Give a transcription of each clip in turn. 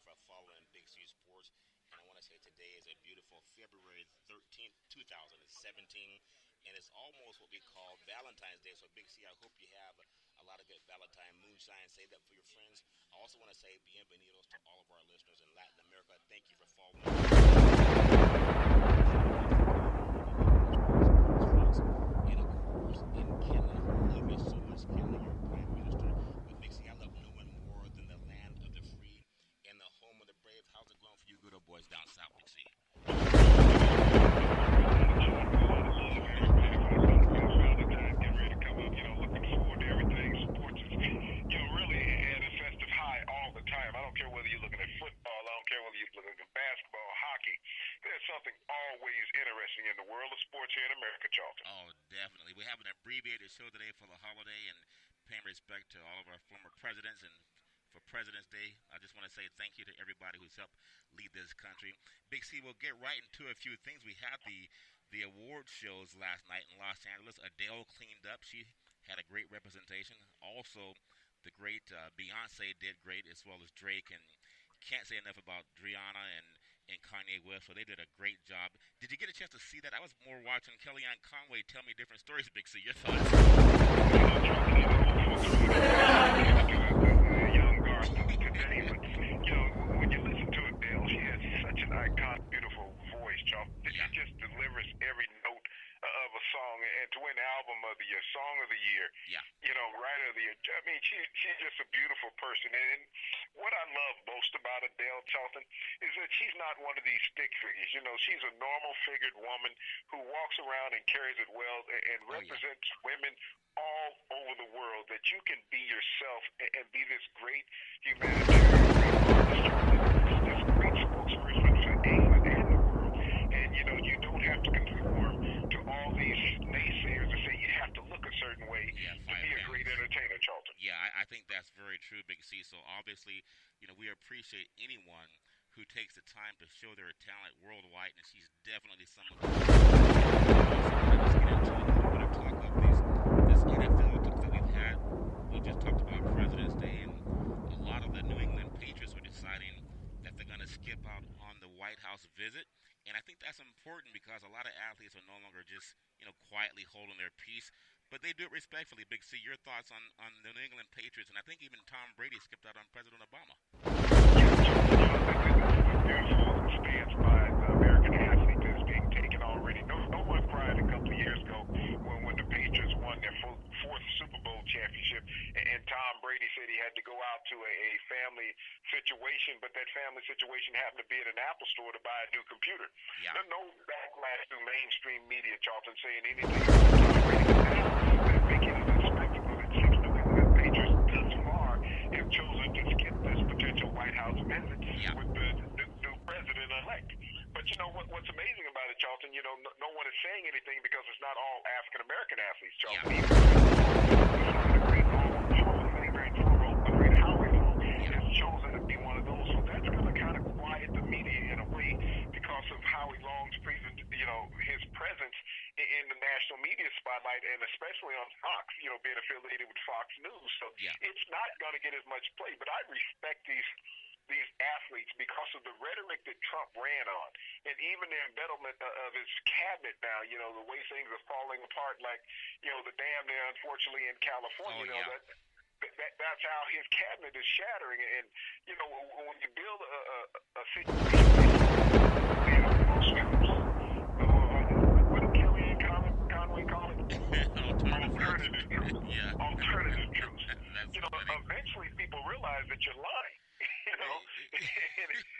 for following Big C Sports. And I want to say today is a beautiful February 13th, 2017. And it's almost what we call Valentine's Day. So, Big C, I hope you have a lot of good Valentine moonshine. Save that for your friends. I also want to say bienvenidos to all of our listeners in Latin America. Thank you for following. And of course, in Canada, I love you so much, Canada. You're Prime Minister. But Big C, I love no one more than the land of the free and the home of the brave. How's it going for you, good old boys down south, Big C? Valentine getting ready to come up. Looking forward to everything. Sports is, really at a festive high all the time. I don't care whether you're looking at football. I don't care whether you're looking at basketball, hockey. There's something always interesting in the world of sports here in America, Charlton. Oh, definitely. We have an abbreviated show today for the holiday and paying respect to all of our former presidents. And for President's Day, I just want to say thank you to everybody who's helped lead this country. Big C, we'll get right into a few things. We had the award shows last night in Los Angeles. Adele cleaned up. She had a great representation. Also, the great Beyonce did great, as well as Drake. And can't say enough about Rihanna and Kanye West. So they did a great job. Did you get a chance to see that? I was more watching Kellyanne Conway tell me different stories, Big C. Your thoughts? Young guard today, but when you listen to Adele, she has such an iconic, beautiful voice, Charles. Yeah. She just delivers every note of a song, and to win album of the year, song of the year, Yeah. Writer of the year. I mean, she's just a beautiful person, and what I love most about Adele, Charlton, is that she's not one of these stick figures. She's a normal-figured woman who walks around and carries it well and represents women all over the world, that you can be yourself and be this great humanitarian, great artist, this great spokesperson for England and the world. And, you don't have to conform to all these naysayers that say you have to look a certain way to be a great entertainer, Charlton. Yeah, I think that's very true, Big C. So obviously, we appreciate anyone who takes the time to show their talent worldwide, and she's definitely someone. Let's get into a little bit of talk of this NFL that we've had. We just talked about President's Day, and a lot of the New England Patriots were deciding that they're going to skip out on the White House visit. And I think that's important because a lot of athletes are no longer just, quietly holding their peace, but they do it respectfully. Big C, your thoughts on the New England Patriots, and I think even Tom Brady skipped out on President Obama. Beautiful stance by the American athlete that's being taken already. No one cried a couple of years ago when the Patriots won their fourth Super Bowl championship, and Tom Brady said he had to go out to a family situation, but that family situation happened to be at an Apple store to buy a new computer. Yeah. No backlash through mainstream media, Charlton, saying anything about Tom Brady. Now, making it a spectacle, it seems the Patriots thus far have chosen to skip this potential White House visit with the new president-elect. But what's amazing about it, Charlton, no one is saying anything because it's not all African-American athletes, Charlton. Yeah. Has chosen to be one of those. So that's going to kind of quiet the media in a way because of Howie Long's his presence in the national media spotlight, and especially on Fox, being affiliated with Fox News. So it's not going to get as much play. But I respect these athletes because of the rhetoric that Trump ran on, and even the embezzlement of his cabinet now, the way things are falling apart, like, the dam there, unfortunately, in California, that's how his cabinet is shattering. And, when you build a situation, what did Kellyanne Conway call it? Alternative truth. Yeah. Alternative truth. Funny. Eventually people realize that you're lying.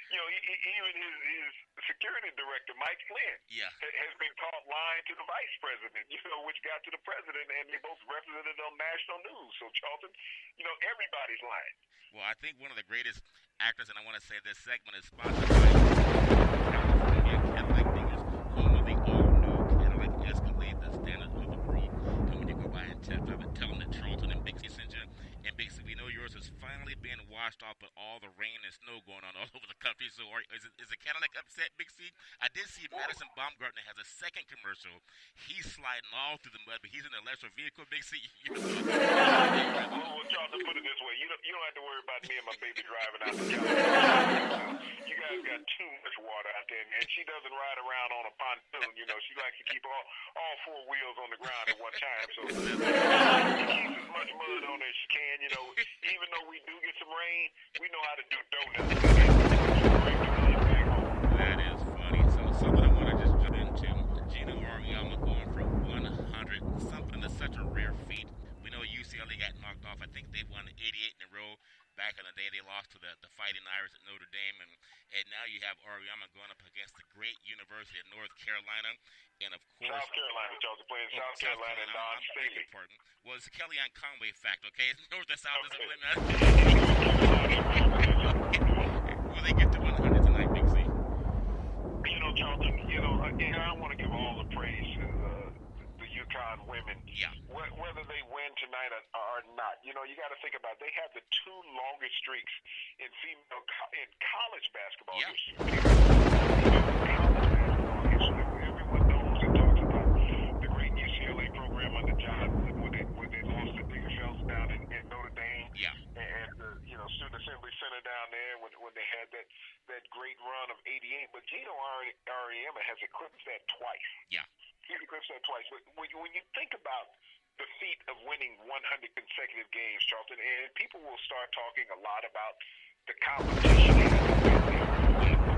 Even his security director, Mike Flynn, has been caught lying to the vice president, which got to the president, and they both represented on national news. So, Charlton, everybody's lying. Well, I think one of the greatest actors, and I want to say this segment is sponsored by California Cadillac dealers, home of the all-new Cadillac Escalade, the standard of the world. And when you go by and test drive it, tell them that Charlton and Big C sent you. And Big C, we know yours is finally being washed off with all the rain and snow going on all over the country. So is the Cadillac upset, Big C? I did see Madison Baumgartner has a second commercial. He's sliding all through the mud, but he's in an electric vehicle, Big C. Well, Charlton, put it this way. You don't have to worry about me and my baby driving out to California. got too much water out there, and she doesn't ride around on a pontoon. You know, she likes to keep all four wheels on the ground at one time. So she keeps as much mud on there as she can. You know, even though we do get some rain, we know how to do donuts. That is funny. So something I want to just jump into. Gino Auriemma going for 100. Something that's such a rare feat. We know UCLA got knocked off. I think they won 88 in a row. Back in the day, they lost to the Fighting Irish at Notre Dame, and now you have Auriemma going up against the great University of North Carolina, and of course South Carolina. Charles playing South Carolina and Don Staley. Well, it's a Kellyanne Conway fact, okay? North and South doesn't really matter. Will they get to 100 tonight, Big C? You know, Charlton. You know, again, I want to give all the praise to the UConn women. Yeah. Whether they win tonight or not, you know, you got to think about it. They have the two longest streaks in college basketball history. Everyone knows and talks about the great UCLA program under John Wood when they lost to Digger Phelps down in Notre Dame. Yeah. And you know, Student Assembly Center down there when they had that great run of '88. But Gino Auriemma has eclipsed that twice. Yeah. He's eclipsed that twice. But when you think about the feat of winning 100 consecutive games, Charlton, and people will start talking a lot about the competition.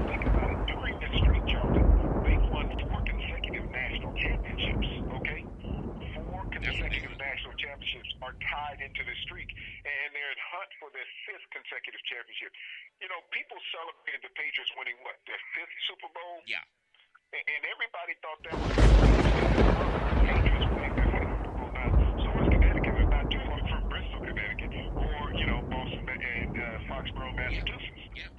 Think about it. During this streak, Charlton, they've won 4 consecutive national championships, okay? 4 consecutive national championships are tied into this streak, and they're in hunt for their 5th consecutive championship. You know, people celebrated the Patriots winning, what, their 5th Super Bowl? Yeah. And everybody thought that was the Patriots winning their 5th Super Bowl. Now, so is Connecticut. It's not too far from Bristol, Connecticut, or, you know, Boston and Foxborough, Massachusetts. Yeah.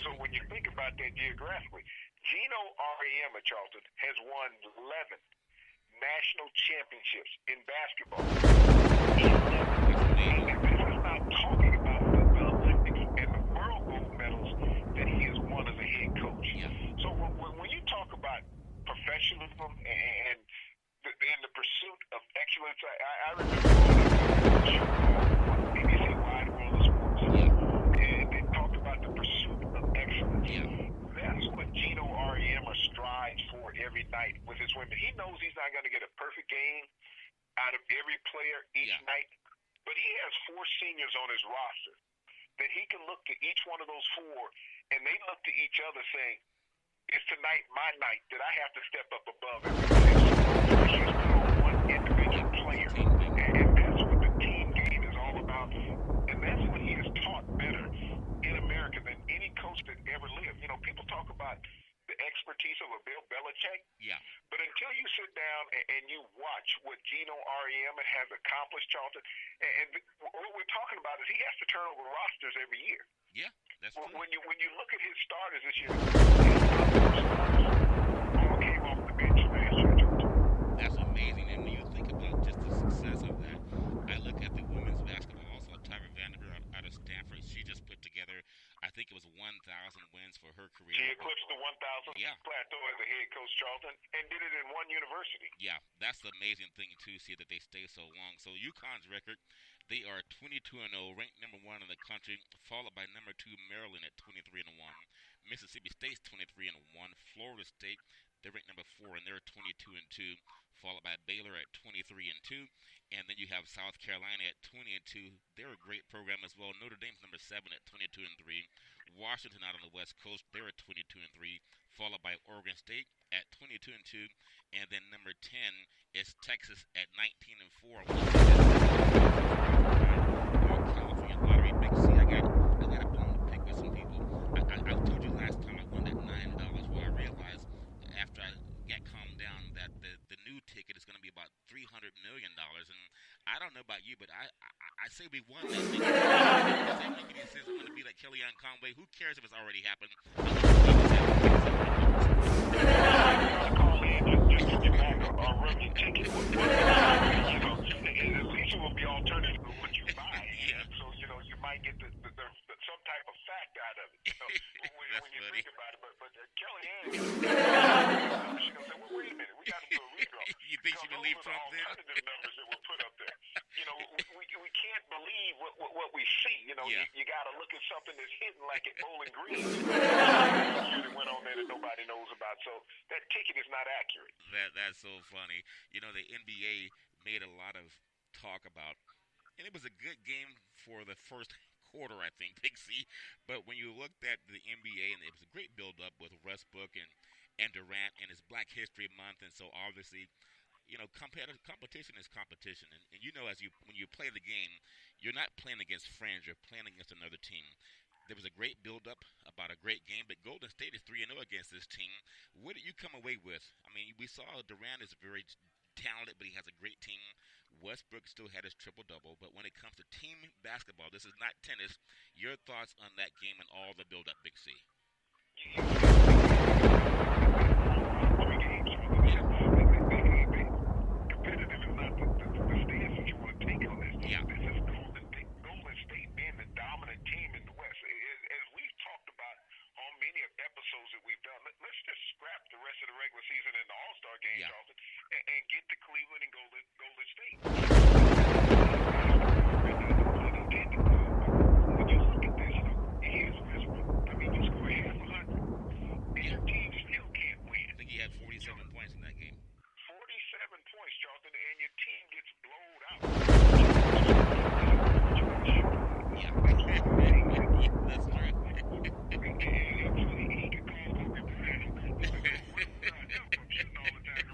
So when you think about that geographically, Gino Auriemma, Charlton, has won 11 national championships in basketball. And this is not talking about the Olympics and the world gold medals that he has won as a head coach. Yeah. So when you talk about professionalism and the pursuit of excellence, I remember a show called BBC Wide World of Sports. Yeah. And they talked about the pursuit of excellence. Yeah. That's what Gino Auriemma strives for every night with his women. He knows he's not going to get a perfect game out of every player each night, but he has 4 seniors on his roster that he can look to each one of those 4, and they look to each other saying, "Is tonight my night that I have to step up above everybody else?" No pressure is put on one individual player, and that's what the team game is all about, and that's what he has taught better in America than any coach that ever lived. You know, people talk about the expertise of a Bill Belichick. Yeah. But until you sit down and you watch what Gino Auriemma has accomplished, Charlton, and what we're talking about is he has to turn over rosters every year. Yeah, that's true. When you look at his starters this year, his top 4 starters all came off the bench last year, Charlton. That's amazing. And when you think about just the success of that, I look at the women's basketball. Also, Tyra Vanderbilt out of Stanford, she just put together, I think it was 1,000 wins for her career. She eclipsed the 1,000 plateau as a head coach, Charlton, and did it in one university. Yeah, that's the amazing thing, too, see that they stay so long. So UConn's record, they are 22-0, ranked number 1 in the country, followed by number 2 Maryland at 23-1. Mississippi State's 23-1. Florida State, they're ranked number 4, and they're 22-2, followed by Baylor at 23-2. And then you have South Carolina at 20-2. They're a great program as well. Notre Dame's number 7 at 22-3. Washington out on the West Coast, they're at 22-3, followed by Oregon State at 22-2. And then number 10 is Texas at 19-4. California lottery, Big C. I got a bone to pick with some people. I told you last time I won that $9. Well, I realized after I got calmed down that the new ticket is going to be about $300 million. And I don't know about you, but I say we won that thing. Does that make any sense? I'm going to be like Kellyanne Conway. Who cares if it's already happened? I'm going to call in just to get back a rookie ticket. You know, at least it will be alternative to what you buy. So, you know, you might get some type of fact out of it. You know, when you think about it. But Kellyanne, she's going to say, well, wait a minute, we got to do a redraw. You think she would leave Trump then? Alternative numbers that were put up there. You know, we can't believe what we see. You know, Yeah. you got to look at something that's hidden like at Bowling Green. That went on there that nobody knows about. So that ticket is not accurate. That's so funny. You know, the NBA made a lot of talk about, and it was a good game for the first quarter, I think, Big C. But when you looked at the NBA, and it was a great build up with Westbrook and Durant, and it's Black History Month, and so obviously, you know, competition is competition, and you know, as you when you play the game, you're not playing against friends, you're playing against another team. There was a great build up about a great game, but Golden State is 3-0 against this team. What did you come away with? I mean, we saw Durant is very talented, but he has a great team. Westbrook still had his triple double, but when it comes to team basketball, this is not tennis. Your thoughts on that game and all the build up, Big C? Yeah, Competitive is not the stance that you want to take on this. yeah, This is Golden State being the dominant team in the West. As we've talked about on many of episodes that we've done, let's just scrap the rest of the regular season and the All-Star game, yeah, Charlton, and get to Cleveland and Golden State. When you look at this, you know, here's Westbrook. I mean, you score half a hundred, and yeah. your team still can't win. I think he had You 47 know, points in that game. 47 points, Charlton, and your team gets blown out. Yeah, yeah, that's true. So he could call Kobe Bryant on that. You know, what about him from shooting all the time?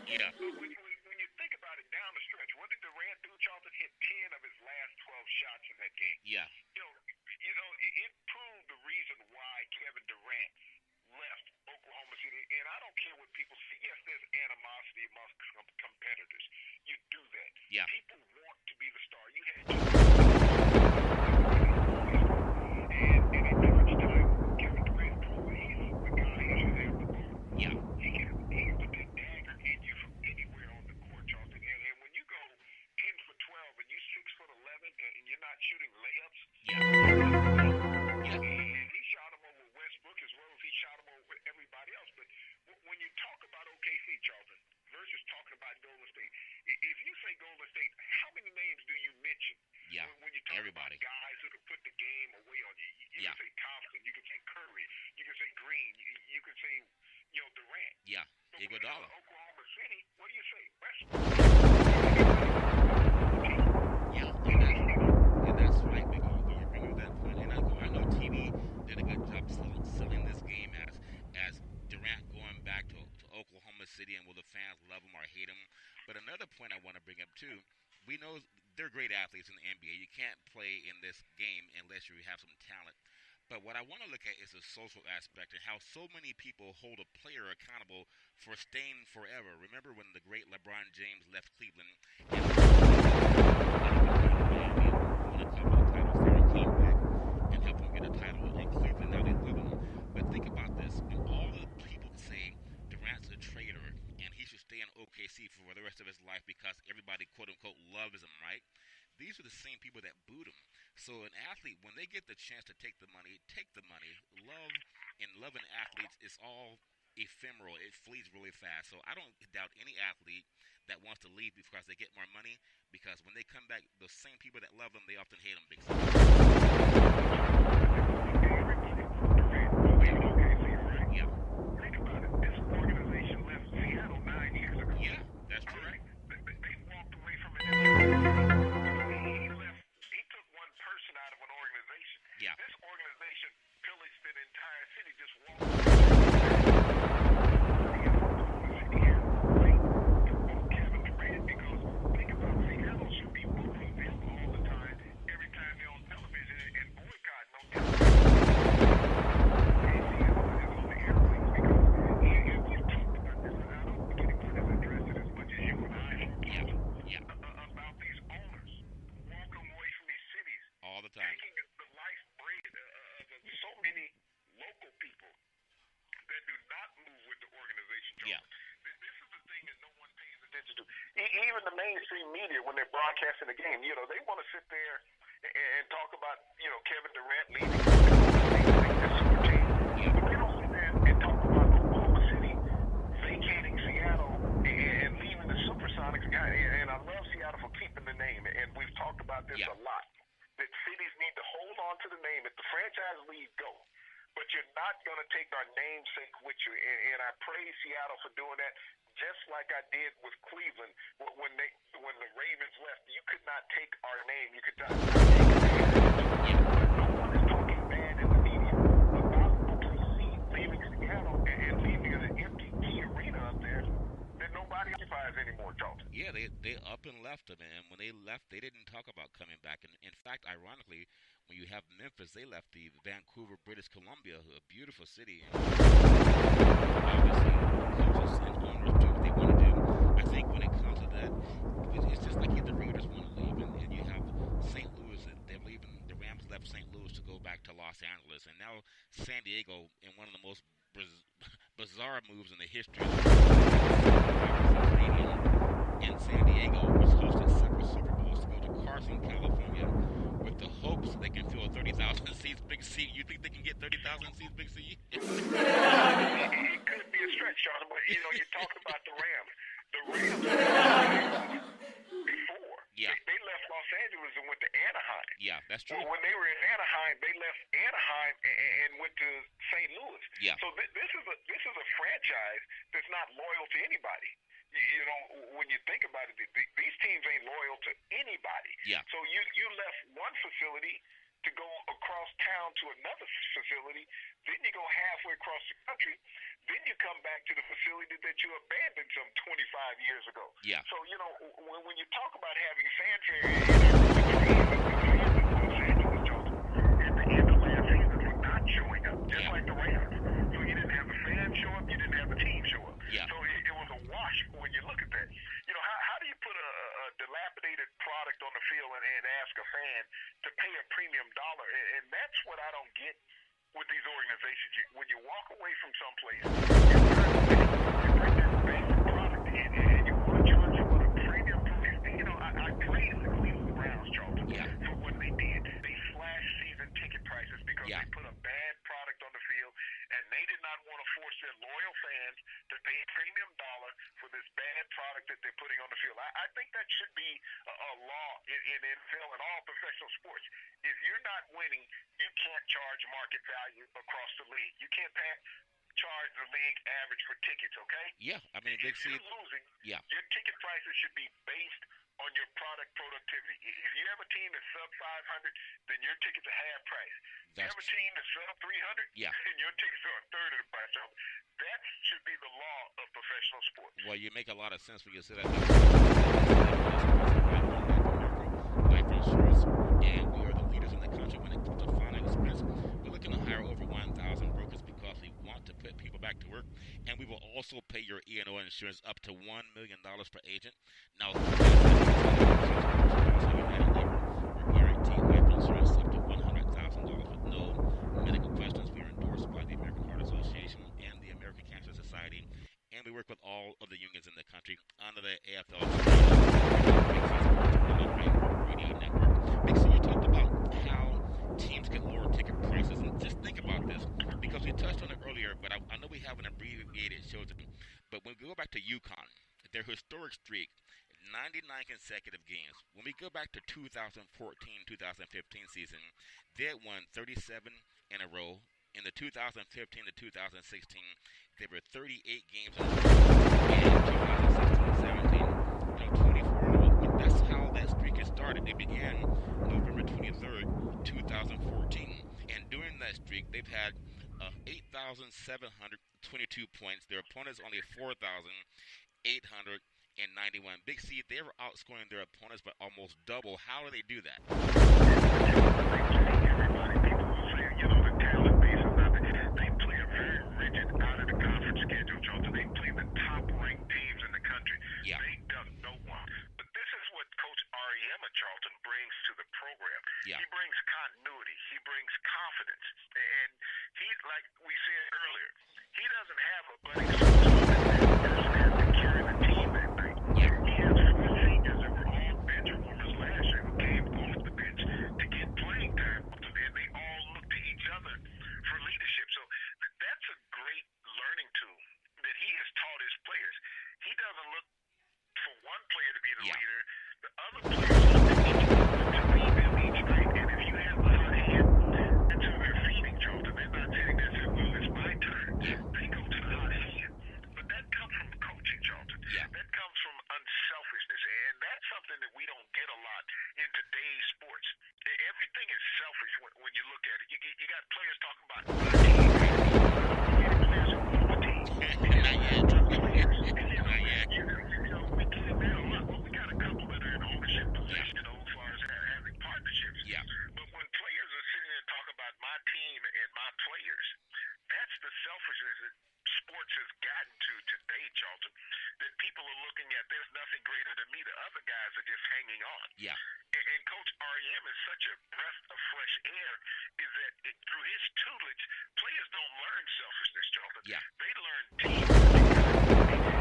Yeah, But when you think about it down the stretch, what did Durant do? Charlton hit 10 of his last 12 shots in that game. yeah, It proved the reason why Kevin Durant left Oklahoma City. And I don't care what people say. Yes, there's animosity amongst competitors. You do that. yeah, People want to be the star. You had and in crunch time, Kevin Durant proved that he's the guy who should have the ball. yeah, He can put that dagger in you from anywhere on the court, Charlton. And when you go 10 for 12 and you 6'11" and you're not shooting layups, yeah, yeah, and he shot him over Westbrook as well as he shot him over everybody else. But when you talk about OKC, Charlton, versus talking about Golden State, if you say Golden State, how many names do you mention? yeah. When you talk Everybody. about guys who can put the game away on you, you Yeah. can say Thompson, you can say Curry, you can say Green, you can say, Durant. Yeah, But when you go Iguodala. to Oklahoma City, what do you say? Westbrook. Yeah, and that's right. Big O. You bring up that point, and I know TV did a good job selling this game as Durant going back to Oklahoma City, and will the fans love him or hate him? But another point I want to bring up too, we know they're great athletes in the NBA. You can't play in this game unless you have some talent. But what I want to look at is the social aspect and how so many people hold a player accountable for staying forever. Remember when the great LeBron James left Cleveland and won a couple of titles there and came back and helped him get a title in Cleveland. Now they love him. But think about this. When all the people say Durant's a traitor and he should stay in OKC for the rest of his life because everybody, quote unquote, loves him, right? These are the same people that booed him. So an athlete, when they get the chance to take the money, take the money. Love and loving athletes is all ephemeral. It flees really fast. So I don't doubt any athlete that wants to leave because they get more money. Because when they come back, those same people that love them, they often hate them. Big Sam. Yeah, yeah, Think about it. This organization left Seattle 9 years ago. yeah. That's All true. right? They walked away from it. He took one person out of an organization. Yeah, This organization pillaged an entire city, just walked Kevin Durant, because think about Seattle should be booing them all the time, every time they're on television and boycotting on on the airwaves, because and we've talked about this. I don't think anyone has addressed it as much as you and I have, yeah, yeah. about these owners walking away from these cities, All the time. taking the life bread of so many local people that do not move with the organization. Yeah, This is the thing that no one pays attention to. Even the mainstream media, when they're broadcasting the game, they want to sit there and talk about, Kevin Durant leaving the super team. yeah, But they don't sit there and talk about Oklahoma City vacating Seattle and leaving the Supersonics. And I love Seattle for keeping the name, and we've talked about this Yeah. a lot. That cities need to hold on to the name. If the franchise league go, but you're not going to take our namesake with you. And I praise Seattle for doing that, just like I did with Cleveland when the Ravens left. You could not take our name. You could not take our heritage. Yeah. But no one is talking bad in the media about OKC leaving Seattle and leaving an empty key arena up there that nobody occupies anymore, Charlton. Yeah, they up and left them, and when they left, they didn't talk about coming back. And in fact, ironically, when you have Memphis, they left the Vancouver, British Columbia, a beautiful city. And obviously, coaches and owners do what they want to do. I think when it comes to that, it's just like the Raiders want to leave, and you have St. Louis. They're leaving. The Rams left St. Louis to go back to Los Angeles, and now San Diego, in one of the most bizarre moves in the history of the stadium in San Diego, which hosted several Super Bowls, to go to Carson, California, with the hopes they can fill 30,000 seats, Big C. You think they can get 30,000 seats, Big C? It could be a stretch, Charlton, but you talked about the Rams. The Rams before. Yeah. They left Los Angeles and went to Anaheim. Yeah, that's true. Well, when they were in Anaheim, they left Anaheim and went to St. Louis. Yeah. So this is a franchise that's not loyal to anybody. You know, when you think about it, these teams ain't loyal to anybody. Yeah. So you left one facility to go across town to another facility, then you go halfway across the country, then you come back to the facility that you abandoned some 25 years ago. Yeah. So, when you talk about having fanfare, at the end of last season for not showing up, just like the Rams. So you didn't have a fan show up, you didn't have a team show up. Yeah. So it was a wash when you look at that. How do you put a dilapidated product on the field and ask a fan to pay a premium dollar? And that's what I don't get with these organizations. When you walk away from someplace, you bring that basic product in and you want to charge them a premium price. I praise the Cleveland Browns, Charlton, for what they did. They slashed season ticket prices because they put a bad product on the field, and they did not want to force their loyal fans to pay a premium dollar for this bad product that they're putting on the field. I think that should be a law in NFL and all professional sports. If you're not winning, you can't charge market value across the league. You can't charge the league average for tickets, okay? Yeah, I mean, if you're losing, your ticket prices should be based on your product productivity. If you have a team that's sub 500, then your tickets are half price. If you have a team that's sub 300, then your tickets are a third of the price. So that should be the law of professional sports. Well, you make a lot of sense when you say that. Life insurance, and we are the leaders in the country when it comes to financial expense. We're looking to hire over 1,000 brokers because we want to put people back to work, and we will also pay your E&O insurance up to $1 million per agent. Now, we're guaranteed life insurance up to $100,000 with no medical questions. We are endorsed by the American Heart Association and the American Cancer Society, and we work with all of the unions in the country under the AFL Radio Network. Mixon, you talked about how teams can lower ticket prices, and just think about this, because we touched on it earlier, but I know we have an abbreviated show today. But when we go back to UConn, their historic streak, 99 consecutive games. When we go back to 2014-2015 season, they had won 37 in a row. In the 2015 to 2016, they were 38 games in a row. In 2016-17, 24. That's how that streak has started. They began November 23rd, 2014, and during that streak, they've had 8,722 points. Their opponents only 4,891. Big C, they were outscoring their opponents by almost double. How do they do that? People will say, the talent base is not there. They play a very rigid out of the conference schedule, Charlton. They play the top ranked teams in the country. Yeah. They done no one. But this is what Coach Ariema Charlton brings to the program. Yeah. He brings continuity. He brings confidence. And he, like we said earlier, he doesn't have a budding person has to carry the team that night. Yeah. He has four seniors that were all bench warmers last year who came off the bench to get playing time, and they all look to each other for leadership. So that's a great learning tool that he has taught his players. He doesn't look for one player to be the leader. The other players selfish when you look at it. You got players talking about my team. Players who own the team. Not yet. My players. Not yet. We can't now. Well, we got a couple that are in ownership Yeah. position, as far as having partnerships. Yeah. But when players are sitting there talking about my team and my players, that's the selfishness that sports has gotten to today, Charlton. That people are looking at. There's nothing greater than me. The other guys are just hanging on. Yeah. And Coach REM is such a breath of fresh air. Is that through his tutelage, players don't learn selfishness, Charlton. Yeah. They learn teamwork.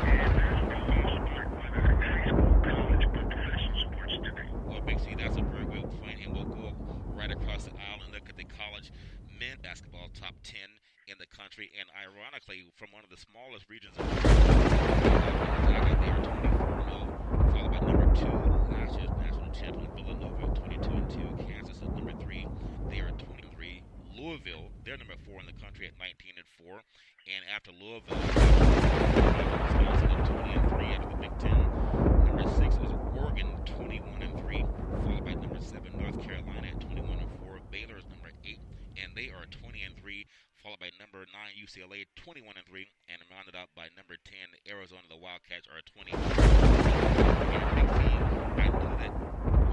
And that's the most part, whether it's high school, college, or professional sports today. Well, Big C, that's a very good point, and we'll go right across the aisle and look at the college men basketball top 10 in the country, and ironically, from one of the smallest regions of the country, they are 24-0, followed by number 2, last year's national champion Villanova, 22-2. Kansas is number 3, they are 23. Louisville, they're number 4 in the country at 19-4, and after Louisville, Wisconsin at 20-3 after the Big Ten. Number 6 is Oregon, 21-3, followed by number 7, North Carolina at 21-4. Baylor is number 8, and they are 20-3, followed by number 9, UCLA, 21-3, and rounded out by number 10, Arizona. The Wildcats are 20. And Big C, I know that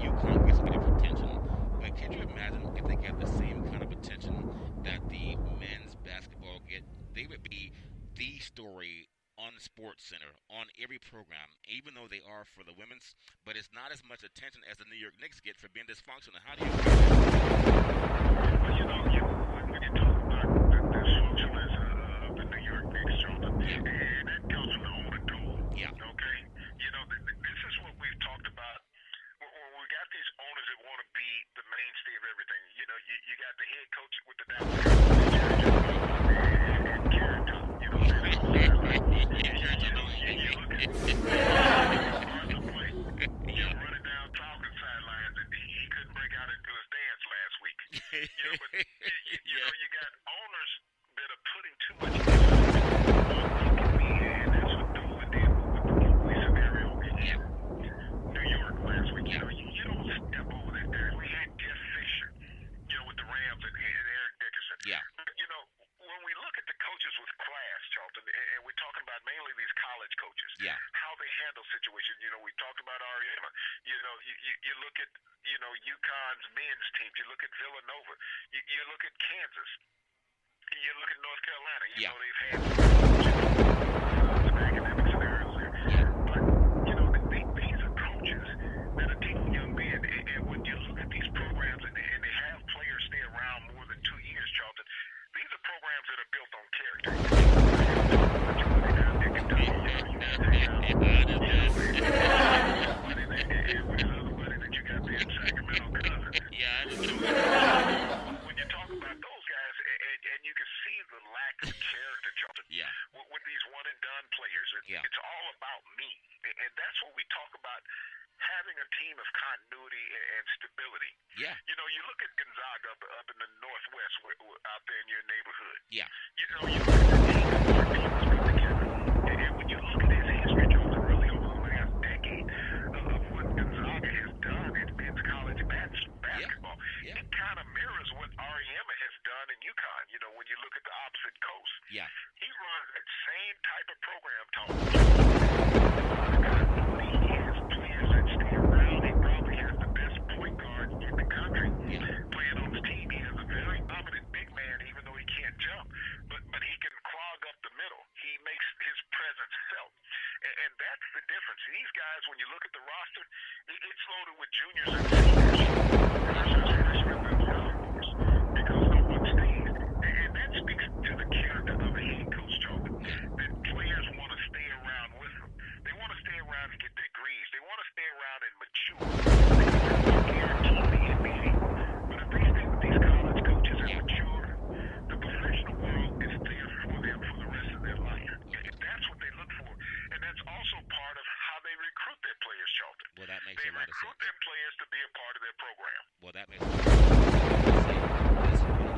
UConn gets a bit of attention, but can you imagine if they get the same kind of attention that the men's basketball get? They would be the story on Sports Center, on every program, even though they are for the women's, but it's not as much attention as the New York Knicks get for being dysfunctional. How do you feel? Well, when you talk about the dysfunctionalism of the New York Knicks, Charlton, and that comes from the owner Dole. Yeah. Okay? This is what we've talked about. When we got these owners that want to be the mainstay of everything. You got the head coach with the Dallas Cowboys, and Karen Tuck, running down Falcons sidelines, and he couldn't break out into his dance last week. But you got owners that are putting too much emphasis on looking me, and that's what Dolan did with the Louis scenario in New York last week. You don't step over that there. We had Jeff Fisher, with the Rams and Eric Dickerson. Yeah. But, when we look at the coaches with class, Charlton, and we're talking about mainly these college coaches, how they handle situations. We talked about Ariema. You look at, UConn's men's teams. You look at Villanova. You look at Kansas. You look at North Carolina. They've had some academic scenarios there. But, these are coaches that are teaching young men. And when you look at these programs and they have players stay around more than 2 years, Charlton, these are programs that are built on character. When you talk about those guys, and you can see the lack of character, Charlton, with these one-and-done players, it's all about me. And that's what we talk about, having a team of continuity and stability. Yeah. You look at Gonzaga up in the Northwest, out there in your neighborhood. Yeah. You look at the team that Mark Cuban's put together. And when you look at his history, Charlton, really over the last decade, of what Gonzaga has done in men's college basketball, it kind of mirrors what Ariema has done in UConn. When you look at the opposite coast. Yeah. He runs that same type of program, Tom. He probably has the best point guard in the country playing on his team. He has a very dominant big man, even though he can't jump. But he can clog up the middle. He makes his presence felt. And that's the difference. These guys, when you look at the roster, it's loaded with juniors and seniors. Freshmen and sophomores. Because no one stays. And that speaks to the character of a head coach, Charlton. That players want to stay around with them. They want to stay around and get degrees. They want to stay around and mature. Because there's no guarantee in the NBA. But if they stay with these college coaches and mature, the professional world is there for them for the rest of their life. And that's what they look for. And that's also part of how they recruit their players, Charlton. Well, that makes They a lot of sense. recruit their players to be a part of their program. Well, that makes a lot of sense.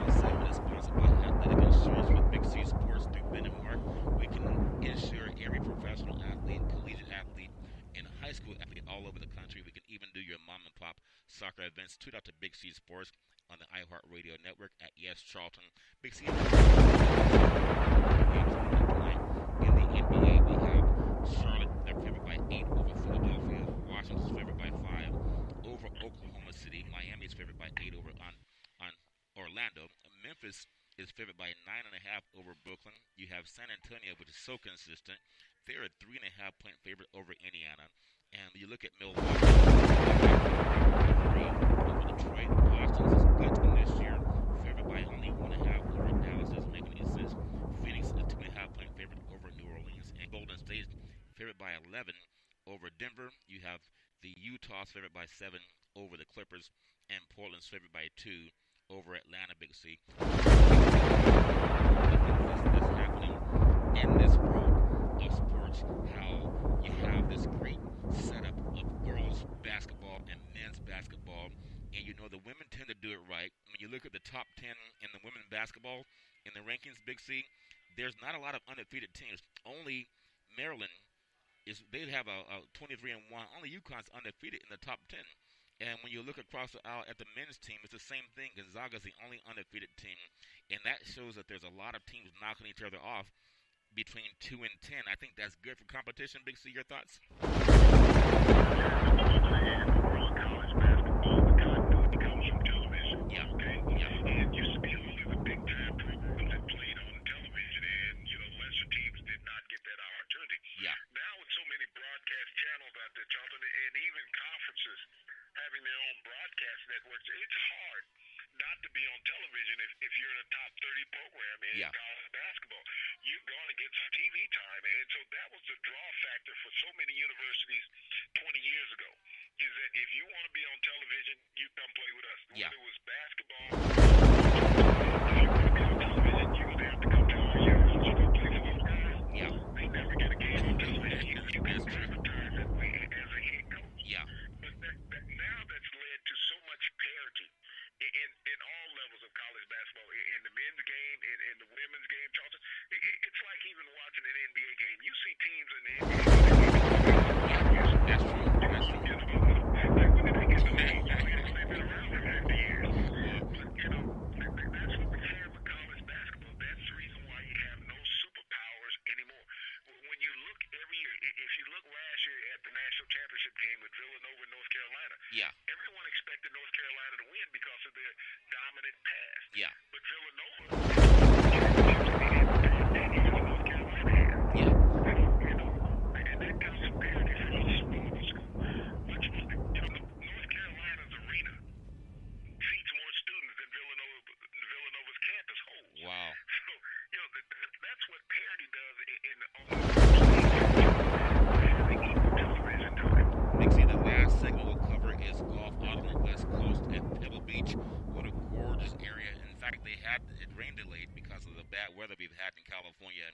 This segment is sponsored by Athletic Insurance with Big C Sports through Ben and Mark. We can insure every professional athlete, collegiate athlete, and high high school athlete all over the country. We can even do your mom and pop soccer events. Tune out to Big C Sports on the iHeart Radio Network at Yes Charlton. Big C. Tonight in the NBA, we have Charlotte, they're favored by 8 over Philadelphia. Washington's favored by 5 over Oklahoma City. Miami's favored by 8 over on Orlando. Memphis is favored by 9.5 over Brooklyn. You have San Antonio, which is so consistent. They're a 3.5 point favorite over Indiana. And you look at Milwaukee, over Detroit. Boston's is good this year, favored by only 1.5 over Dallas. Doesn't make any sense. Phoenix is a 2.5 point favorite over New Orleans, and Golden State favored by 11 over Denver. You have the Utah's favored by 7 over the Clippers, and Portland's favored by 2 over Atlanta. Big C. This happening in this world of sports, how you have this great setup of girls basketball and men's basketball, and you know the women tend to do it right. When you look at the top 10 in the women's basketball in the rankings, Big C, there's not a lot of undefeated teams. Only Maryland they have a 23-1. Only UConn's undefeated in the top 10. And when you look across the aisle at the men's team, it's the same thing. Gonzaga's the only undefeated team, and that shows that there's a lot of teams knocking each other off between 2 and 10. I think that's good for competition. Big C, your thoughts? Yeah. Yeah. It used to be only the big time programs that played on television, and lesser teams did not get that opportunity. Yeah. Now with so many broadcast channels out there, Charlton, and even conferences having their own broadcast networks, it's hard not to be on television if you're in a top 30 program in college basketball. You're going to get some TV time, and so that was the draw factor for so many universities 20 years ago, is that if you want to be on television, you come play with us. Yeah. Whether it was basketball, if you want to be on television, you're going to have to come to our years. You go play for those guys. Yeah. They never get a game on television. You can advertise that way as a head coach. Yeah. But now that's led to so much parity in all levels of college basketball, in the men's game, in the women's game, Charlton. It's like even watching an NBA game. You see teams in the NBA. That's true. That's true. Like when did they get to the league? They've been around for 50 years. But, that's what we have with college basketball. That's the reason why you have no superpowers anymore. When you look every year, if you look last year at the national championship game with Villanova and North Carolina, everyone expected North Carolina to win because of their dominant pass. Yeah. But Villanova championships North Carolina had. Yeah. And that comes from parity from a small school. North Carolina's arena seats more students than Villanova's campus holds. Wow. So, that's what parity does in television time. Big C, the last segment we'll cover is golf out on the West Coast at Pebble Beach. What a gorgeous area. In fact, they had it rain delayed because of the bad weather we've had in California.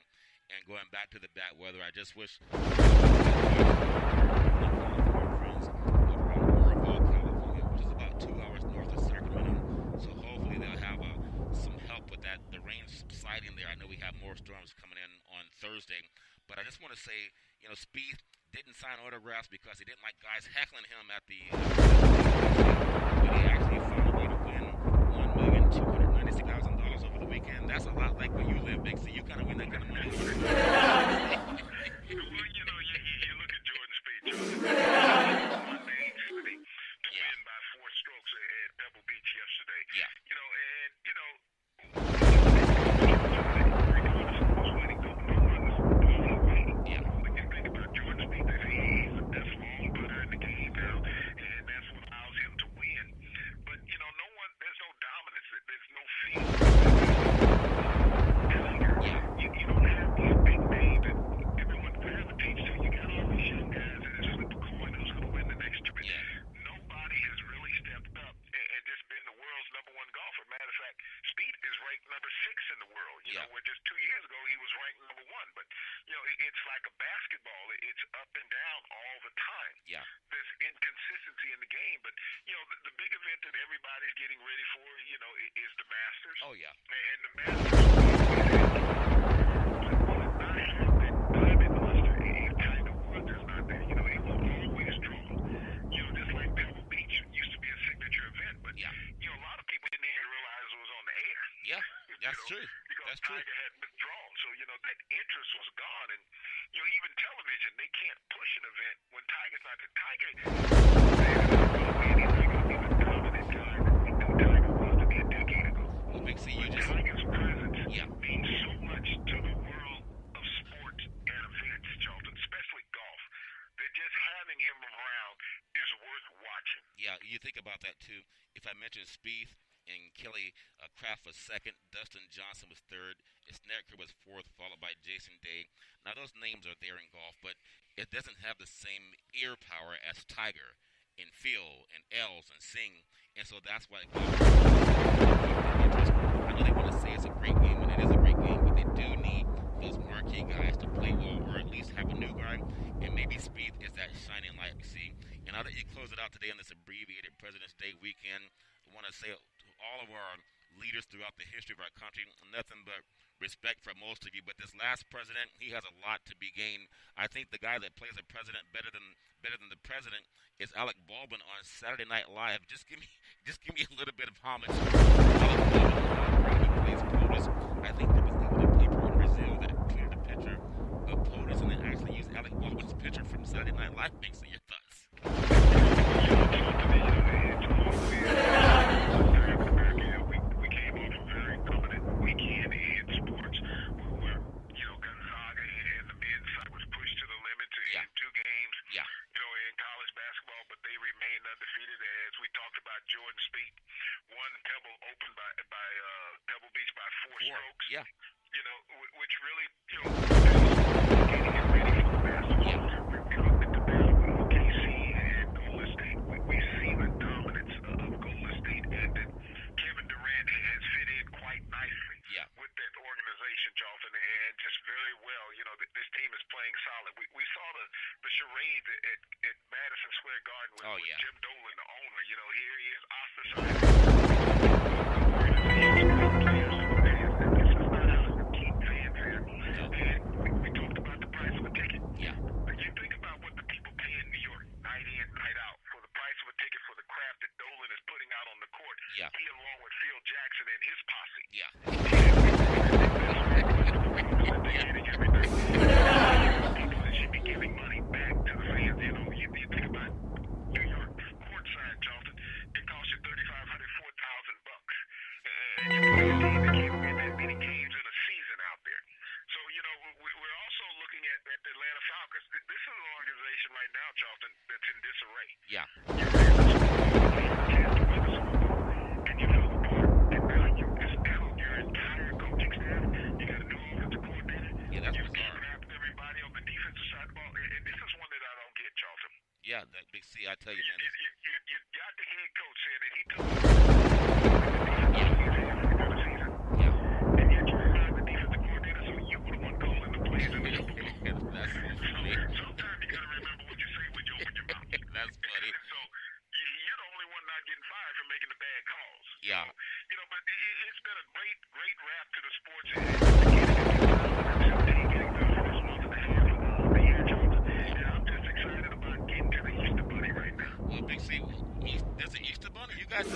And going back to the bad weather, I just wish friends over in Oroville, California, which is about 2 hours north of Sacramento. So hopefully they'll have some help with that. The rain subsiding there. I know we have more storms coming in on Thursday. But I just want to say, Spieth didn't sign autographs because he didn't like guys heckling him at the but he actually found a way to win $1,296,000 over the weekend. That's a lot like where you live, Big C. You kind of win that kind of money. Well, you look at Jordan Spieth, Jordan. To win by 4 strokes at Pebble Beach yesterday. Yeah. It's like a basketball. It's up and down all the time. Yeah. There's inconsistency in the game, but the big event that everybody's getting ready for, is the Masters. Oh yeah. And the Masters but will it not have that diamond luster? It kind of was. It's not there. It will always a lot of people didn't even realize it was on the air. Yeah, that's true. Because That's true. Tiger had withdrawn. So, that interest was gone. And, even television, they can't push an event when Tiger's not there. Tiger, anything of being the dominant guy that we knew Tiger was to be a decade ago. Well, Big C, you But just Tiger's presence yeah. means so much to the world of sports and events, Charlton, especially golf, that just having him around is worth watching. Yeah, you think about that too. If I mentioned Spieth and Kelly Kraft was second, Dustin Johnson was third, Snedeker was fourth, followed by Jason Day. Now those names are there in golf, but it doesn't have the same ear power as Tiger and Phil and Els and Singh, and so that's why golf interest. I know they want to say it's a great game, and it is a great game, but they do need those marquee guys to play well, or at least have a new guy, and maybe Spieth is that shining light. See, and now that you close it out today on this abbreviated President's Day weekend, I want to say to all of our leaders throughout the history of our country, nothing but respect for most of you. But this last president, he has a lot to be gained. I think the guy that plays the president better than the president is Alec Baldwin on Saturday Night Live. Just give me a little bit of homage. Alec Baldwin, he plays POTUS. I think there was even a paper in Brazil that tweeted a picture of POTUS and then actually used Alec Baldwin's picture from Saturday Night Live. Makes it your thoughts. We came off a very competent weekend in sports where, Gonzaga and the men's side was pushed to the limit in two games. Yeah. In college basketball, but they remained undefeated. As we talked about, Jordan Spieth won Pebble Open by Pebble Beach by four strokes. Yeah. Which really, getting him ready for the Masters. Yeah. We looked at the battle with OKC and Golden State. We see the dominance of Golden State, and that Kevin Durant has fit in quite nicely with that organization, Charlton, and just very well. This team is playing solid. We saw the charade at Madison Square Garden with Jim Dolan, the owner. Here he is ostracized. This is not how you keep fans here. And we talked about the price of a ticket. Yeah. But you think about what the people pay in New York, night in, night out, for the price of a ticket for the craft that Dolan is putting out on the court. Yeah. He, along with Phil Jackson and his posse. Yeah. People that should be giving money back to the fans. You think about New York courtside, Charlton. It costs you $3,500, $4,000. And you put a team that can't win that many games in a season out there. So, we're also looking at the Atlanta Falcons. This is an organization right now, Charlton, that's in disarray. Yeah. And you fell apart. And now you dismantled your entire coaching staff. You got a new offensive coordinator. Yeah, that's You've bizarre. kidnapped everybody on the defensive side of the ball. And this is one that I don't get, Charlton. Yeah, that Big C, I tell you, man. You got the head coach saying that he took Yeah. and yet you hired the defensive coordinator, so you were the one calling the plays in the Super Bowl. That's funny. Sometimes you got to remember what you say when you open your mouth. That's funny. So you're the only one not getting fired for making the bad calls. Yeah. So, but it's been a great wrap to the sports. And getting through this month and a half of the year, Charles. And I'm just excited about getting to the Easter Bunny right now. Well, Big C, there's an Easter Bunny. You guys.